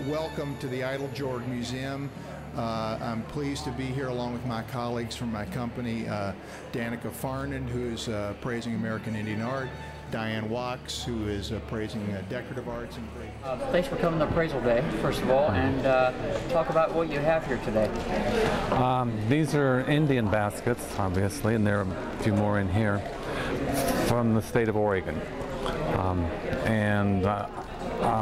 Welcome to the Eiteljorg Museum. I'm pleased to be here along with my colleagues from my company, Danica Farnan, who is appraising American Indian art, Diane Wax, who is appraising decorative arts. And thanks for coming to Appraisal Day, first of all, and talk about what you have here today. These are Indian baskets, obviously, and there are a few more in here, from the state of Oregon.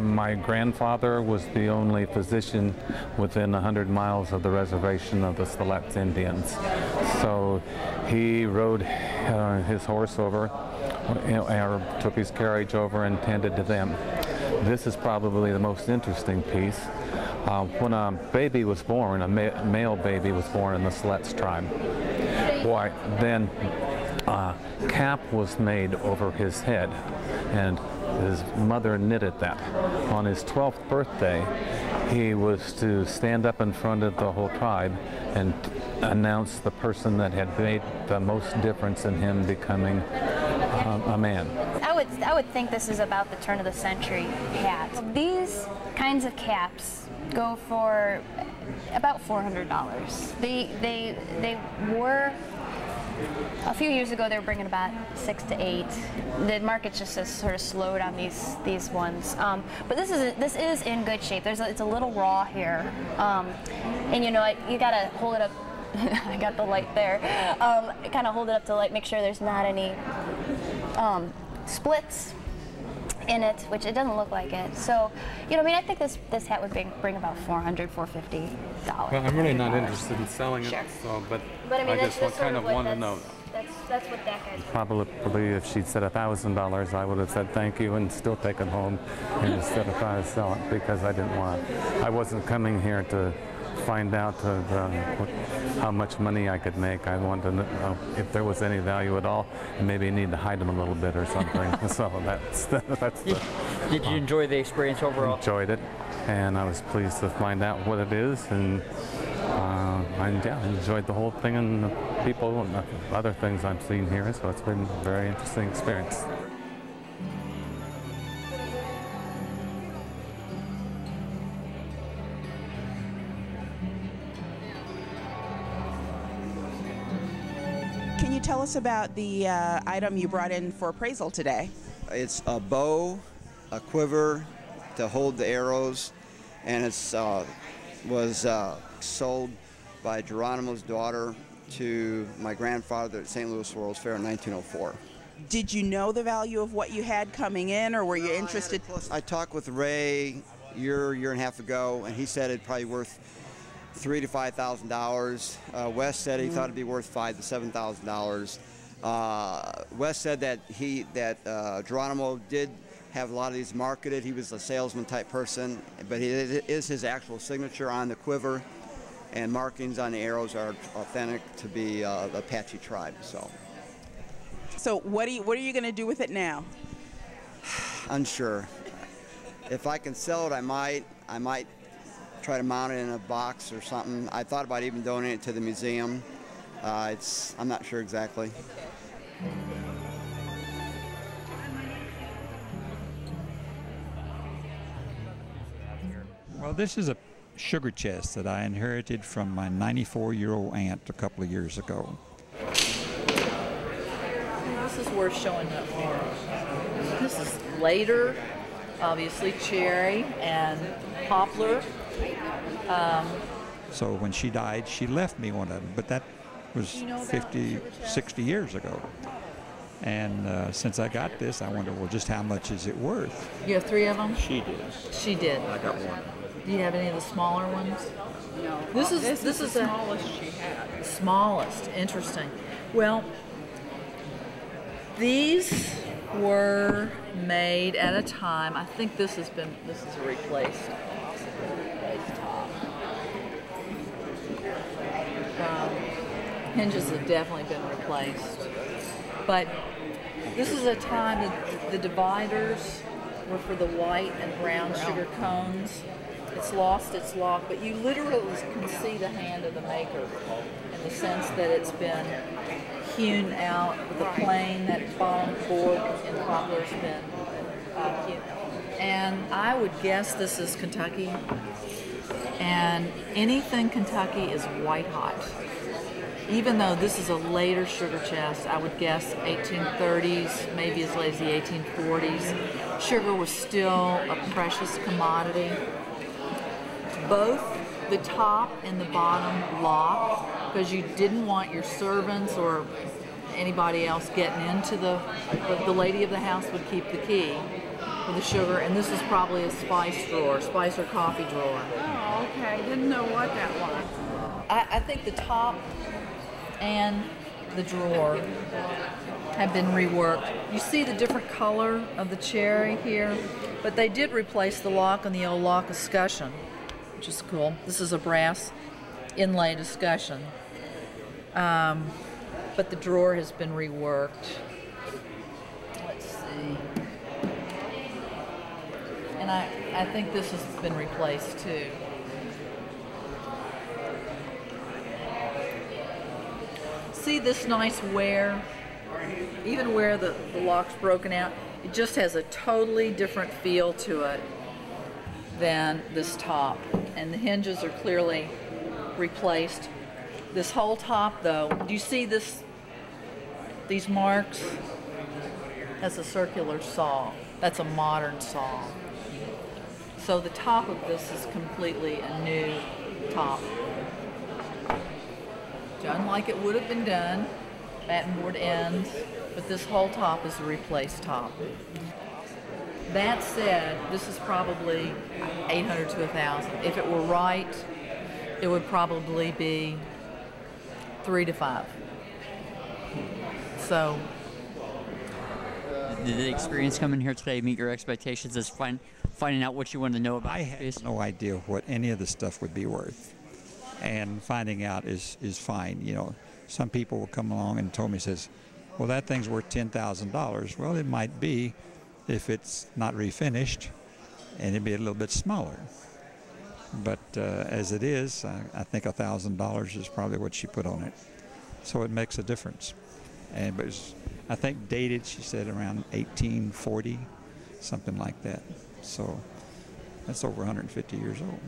My grandfather was the only physician within 100 miles of the reservation of the Siletz Indians. So he rode his horse over, or took his carriage over and tended to them. This is probably the most interesting piece. When a baby was born, a male baby was born in the Siletz tribe, then cap was made over his head, and his mother knitted that. On his 12th birthday, he was to stand up in front of the whole tribe and announce the person that had made the most difference in him becoming a man. I would think this is about the turn of the century hat. These kinds of caps go for about $400. They were, a few years ago, they were bringing about 6 to 8. The market just has sort of slowed on these ones, but this is in good shape. It's a little raw here, and you know, you gotta hold it up. I got the light there. Kind of hold it up to make sure there's not any splits in it, which it doesn't look like it. So, you know, I mean, I think this hat would bring about $400, $450. Well, I'm really not interested in selling it, sure. but I mean, I just kind of want to know. That's what that guy's. Probably, if she'd said $1,000, I would have said thank you and still taken home instead of trying to sell it, because I didn't want to. I wasn't coming here to find out how much money I could make. I wanted to know if there was any value at all, and maybe need to hide them a little bit or something. So that's Did you enjoy the experience overall? Enjoyed it, and I was pleased to find out what it is, and I enjoyed the whole thing and the people and the other things I'm seeing here. So it's been a very interesting experience. Can you tell us about the item you brought in for appraisal today? It's a bow, a quiver to hold the arrows, and it was sold by Geronimo's daughter to my grandfather at St. Louis World's Fair in 1904. Did you know the value of what you had coming in, or were you interested? I talked with Ray a year and a half ago, and he said it'd probably worth $3,000 to $5,000. Wes said he thought it'd be worth $5,000 to $7,000. Wes said that Geronimo did have a lot of these marketed. He was a salesman type person, but it is his actual signature on the quiver, and markings on the arrows are authentic to be the Apache tribe. So what are you going to do with it now? Unsure. If I can sell it, I might try to mount it in a box or something. I thought about even donating it to the museum. I'm not sure exactly. Well, this is a sugar chest that I inherited from my 94-year-old aunt a couple of years ago. This is worth showing up here. This is later, obviously cherry and poplar. So when she died, she left me one of them, but that was 50, 60 years ago. And since I got this, I wonder, well, just how much is it worth? You have 3 of them? She did. She did. I got one. Do you have any of the smaller ones? No. This is the smallest she had. Smallest. Interesting. Well, these were made at a time. I think this is a replaced top. Hinges have definitely been replaced, but this is a time that the dividers were for the white and brown sugar cones. It's lost its lock, but you literally can see the hand of the maker in the sense that it's been hewn out with a plane. That bottom board in poplar has been hewn. And I would guess this is Kentucky. And anything Kentucky is white hot. Even though this is a later sugar chest, I would guess 1830s, maybe as late as the 1840s. Sugar was still a precious commodity. Both the top and the bottom lock, because you didn't want your servants or anybody else getting into the lady of the house would keep the key for the sugar, and this is probably a spice drawer, spice or coffee drawer. Oh, okay. Didn't know what that was. I think the top and the drawer have been reworked. You see the different color of the cherry here, but they did replace the lock on the old lock escutcheon, which is cool. This is a brass inlay escutcheon. But the drawer has been reworked. Let's see. And I think this has been replaced too. See this nice wear? Even where the lock's broken out, it just has a totally different feel to it than this top. And the hinges are clearly replaced. This whole top though, do you see these marks? Has a circular saw. That's a modern saw. So the top of this is completely a new top. Done like it would have been done, batten board ends, but this whole top is a replaced top. That said, this is probably 800 to 1,000. If it were right, it would probably be 3 to 5. So, Did the experience coming here today meet your expectations as finding out what you wanted to know about I had no idea what any of the stuff would be worth. And finding out is fine. You know, some people will come along and told me, says, well, that thing's worth $10,000. Well, it might be if it's not refinished, and it'd be a little bit smaller. But as it is, I think $1,000 is probably what she put on it. So it makes a difference. And but it's, I think dated, she said, around 1840, something like that. So that's over 150 years old.